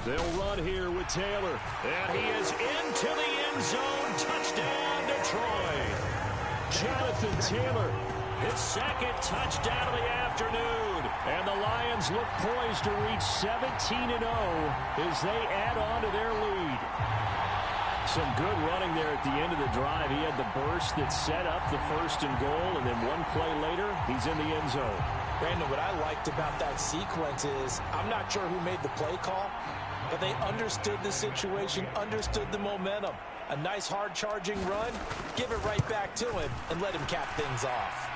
[SPEAKER 4] They'll run here with Taylor.
[SPEAKER 2] And he is into the end zone. Touchdown, Detroit.
[SPEAKER 4] Jonathan Taylor.
[SPEAKER 2] His 2nd touchdown of the afternoon.
[SPEAKER 4] And the Lions look poised to reach 17-0 as they add on to their lead. Some good running there at the end of the drive. He had the burst that set up the 1st and goal, and then one play later, he's in the end zone.
[SPEAKER 3] Brandon, what I liked about that sequence is I'm not sure who made the play call, but they understood the situation, understood the momentum. A nice hard-charging run, give it right back to him, and let him cap things off.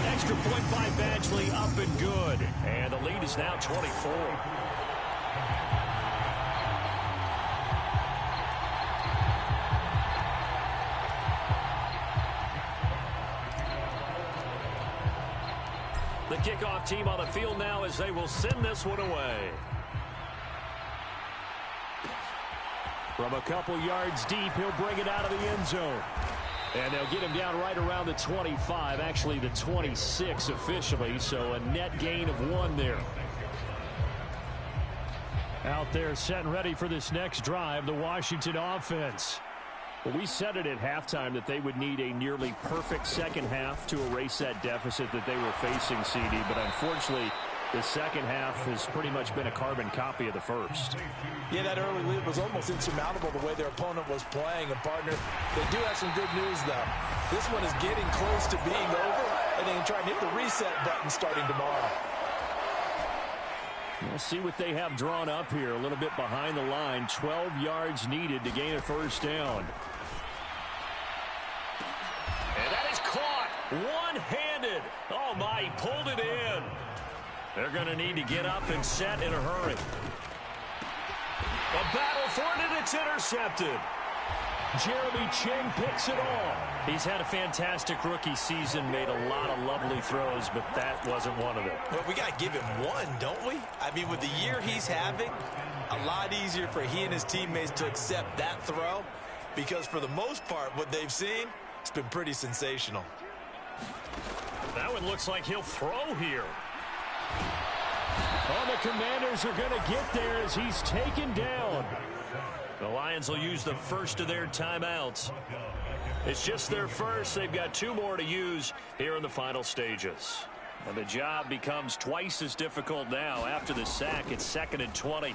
[SPEAKER 2] Extra point by Badgley, up and good. And the lead is now 24. The kickoff team on the field now as they will send this one away.
[SPEAKER 4] From a couple yards deep, he'll bring it out of the end zone. And they'll get him down right around the 25, actually the 26 officially, so a net gain of 1 there. Out there set and ready for this next drive, the Washington offense. Well, we said it at halftime that they would need a nearly perfect second half to erase that deficit that they were facing, CD, but unfortunately, the second half has pretty much been a carbon copy of the first.
[SPEAKER 3] Yeah, that early lead was almost insurmountable the way their opponent was playing. And, partner, they do have some good news, though. This one is getting close to being over, and they can try and hit the reset button starting tomorrow.
[SPEAKER 4] We'll see what they have drawn up here. A little bit behind the line. 12 yards needed to gain a first down.
[SPEAKER 2] And that is caught one-handed. Oh, my, he pulled it in. They're going to need to get up and set in a hurry. A battle for it, and it's intercepted.
[SPEAKER 4] Jeremy Chinn picks it off.
[SPEAKER 2] He's had a fantastic rookie season, made a lot of lovely throws, but that wasn't one of them.
[SPEAKER 3] Well, we got to give him one, don't we? I mean, with the year he's having, a lot easier for he and his teammates to accept that throw, because for the most part, what they've seen, it's been pretty sensational.
[SPEAKER 2] That one looks like he'll throw here.
[SPEAKER 4] Oh, the Commanders are going to get there as he's taken down.
[SPEAKER 2] The Lions will use the first of their timeouts. It's just their first. They've got 2 more to use here in the final stages. And the job becomes twice as difficult now. After the sack, it's 2nd and 20.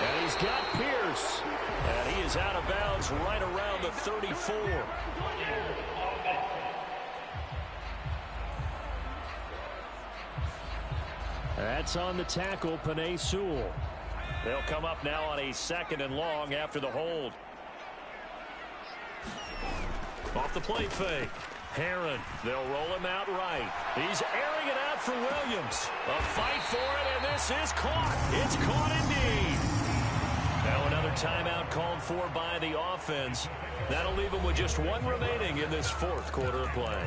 [SPEAKER 4] And he's got Pierce.
[SPEAKER 2] And he is out of bounds right around the 34.
[SPEAKER 4] That's on the tackle, Penei Sewell.
[SPEAKER 2] They'll come up now on a 2nd and long after the hold. Off the play fake. Herron, they'll roll him out right. He's airing it out for Williams. A fight for it, and this is caught. It's caught indeed. Now another timeout called for by the offense. That'll leave them with just 1 remaining in this 4th quarter of play.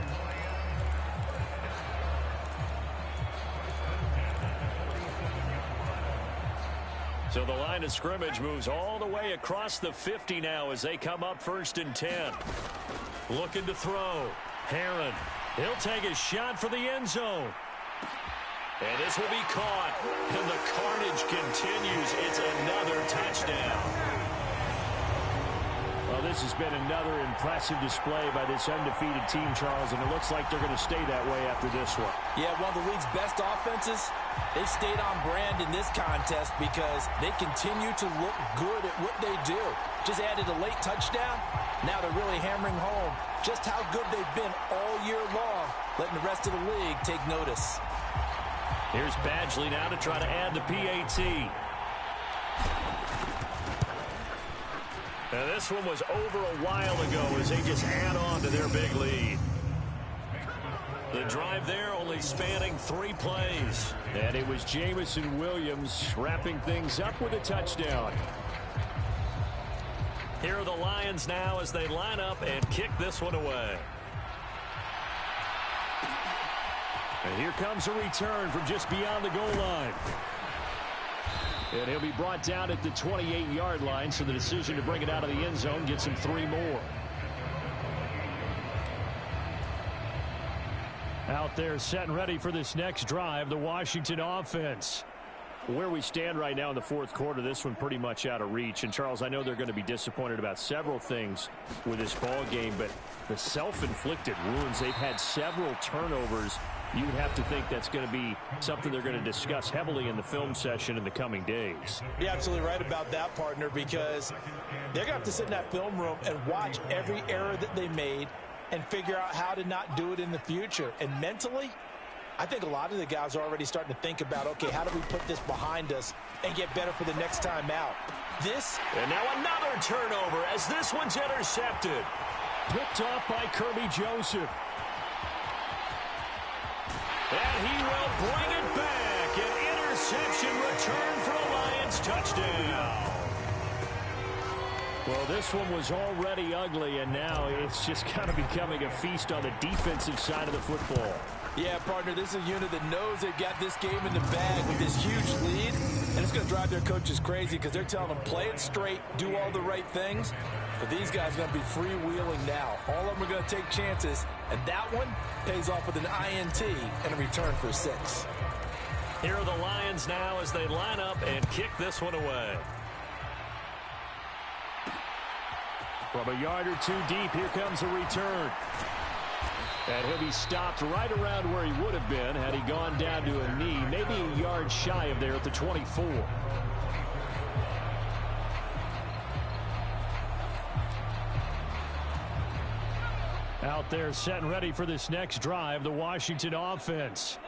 [SPEAKER 2] So the line of scrimmage moves all the way across the 50 now as they come up 1st and 10. Looking to throw. Herron. He'll take a shot for the end zone. And this will be caught. And the carnage continues. It's another touchdown.
[SPEAKER 4] Well, this has been another impressive display by this undefeated team, Charles, and it looks like they're going to stay that way after this one.
[SPEAKER 3] Yeah, one of the league's best offenses. They stayed on brand in this contest because they continue to look good at what they do. Just added a late touchdown. Now they're really hammering home just how good they've been all year long, letting the rest of the league take notice.
[SPEAKER 2] Here's Badgley now to try to add the PAT. Now this one was over a while ago as they just add on to their big lead. The drive there only spanning 3 plays.
[SPEAKER 4] And it was Jameson Williams wrapping things up with a touchdown.
[SPEAKER 2] Here are the Lions now as they line up and kick this one away.
[SPEAKER 4] And here comes a return from just beyond the goal line. And he'll be brought down at the 28-yard line, so the decision to bring it out of the end zone gets him 3 more. Out there set and ready for this next drive, the Washington offense. Where we stand right now in the 4th quarter, this one pretty much out of reach. And, Charles, I know they're going to be disappointed about several things with this ball game, but the self-inflicted wounds, they've had several turnovers you would have to think that's going to be something they're going to discuss heavily in the film session in the coming days.
[SPEAKER 3] You're absolutely right about that, partner, because they're going to have to sit in that film room and watch every error that they made and figure out how to not do it in the future. And mentally, I think a lot of the guys are already starting to think about, okay, how do we put this behind us and get better for the next time out?
[SPEAKER 2] And now another turnover as this one's intercepted.
[SPEAKER 4] Picked off by Kirby Joseph.
[SPEAKER 2] And he will bring it back. An interception return for a Lions touchdown.
[SPEAKER 4] Well, this one was already ugly, and now it's just kind of becoming a feast on the defensive side of the football.
[SPEAKER 3] Yeah, partner, this is a unit that knows they got this game in the bag with this huge lead, and it's going to drive their coaches crazy because they're telling them play it straight, do all the right things. But these guys are going to be freewheeling now. All of them are going to take chances, and that one pays off with an INT and a return for 6.
[SPEAKER 2] Here are the Lions now as they line up and kick this one away.
[SPEAKER 4] From a yard or two deep, here comes a return. And he'll be stopped right around where he would have been had he gone down to a knee, maybe a yard shy of there at the 24. Out there set and ready for this next drive, the Washington offense.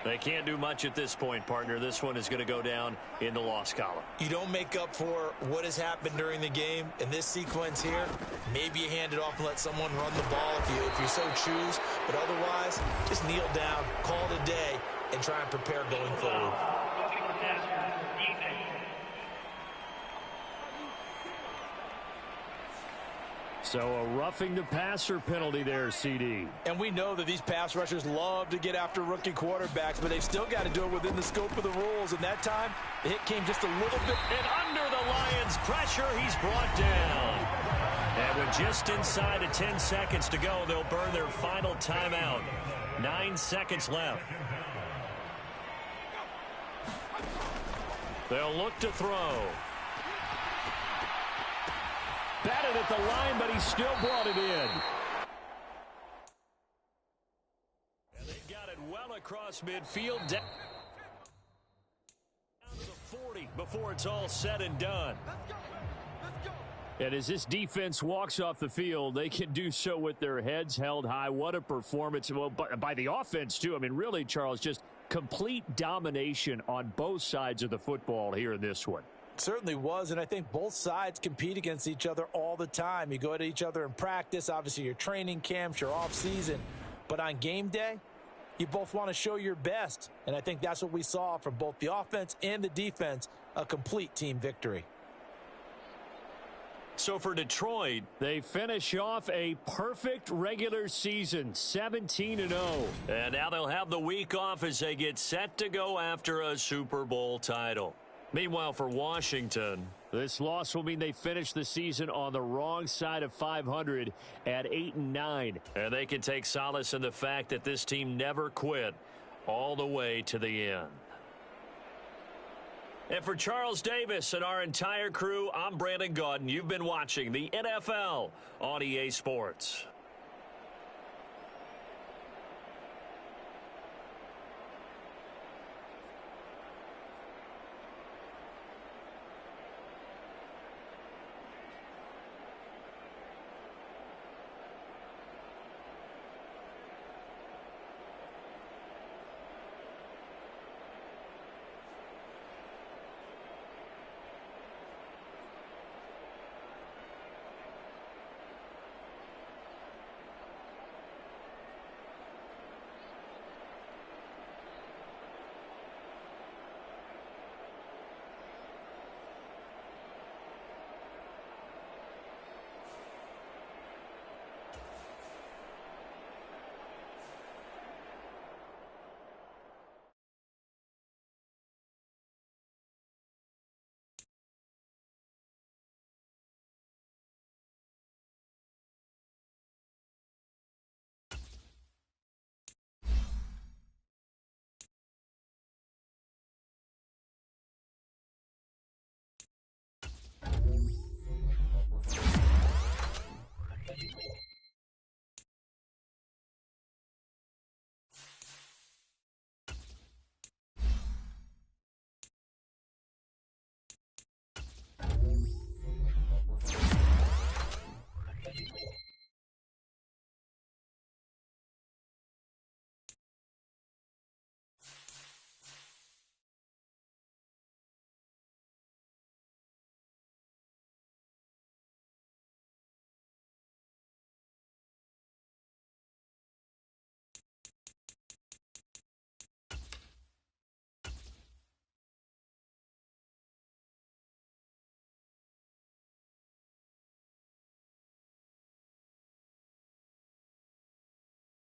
[SPEAKER 2] They can't do much at this point, partner. This one is going to go down in the loss column.
[SPEAKER 3] You don't make up for what has happened during the game in this sequence here. Maybe you hand it off and let someone run the ball if you so choose. But otherwise, just kneel down, call it a day, and try and prepare going forward.
[SPEAKER 4] So a roughing the passer penalty there, CD.
[SPEAKER 3] And we know that these pass rushers love to get after rookie quarterbacks, but they've still got to do it within the scope of the rules. And that time, the hit came just a little bit.
[SPEAKER 2] And under the Lions' pressure, he's brought down. And with just inside of 10 seconds to go, they'll burn their final timeout. 9 seconds left. They'll look to throw.
[SPEAKER 4] Batted at the line, but he still brought it in.
[SPEAKER 2] And they've got it well across midfield. Down to the 40 before it's all said and done.
[SPEAKER 4] And as this defense walks off the field, they can do so with their heads held high. What a performance. Well, by the offense, too. I mean, really, Charles, just complete domination on both sides of the football here in this one.
[SPEAKER 3] Certainly was, and I think both sides compete against each other all the time. You go at each other in practice, obviously your training camps, your off season, but on game day, you both want to show your best, and I think that's what we saw from both the offense and the defense, a complete team victory.
[SPEAKER 2] So for Detroit,
[SPEAKER 4] they finish off a perfect regular season, 17-0.
[SPEAKER 2] And now they'll have the week off as they get set to go after a Super Bowl title. Meanwhile, for Washington,
[SPEAKER 4] this loss will mean they finish the season on the wrong side of 500 at 8-9.
[SPEAKER 2] And they can take solace in the fact that this team never quit all the way to the end. And for Charles Davis and our entire crew, I'm Brandon Gaudin. You've been watching the NFL on EA Sports.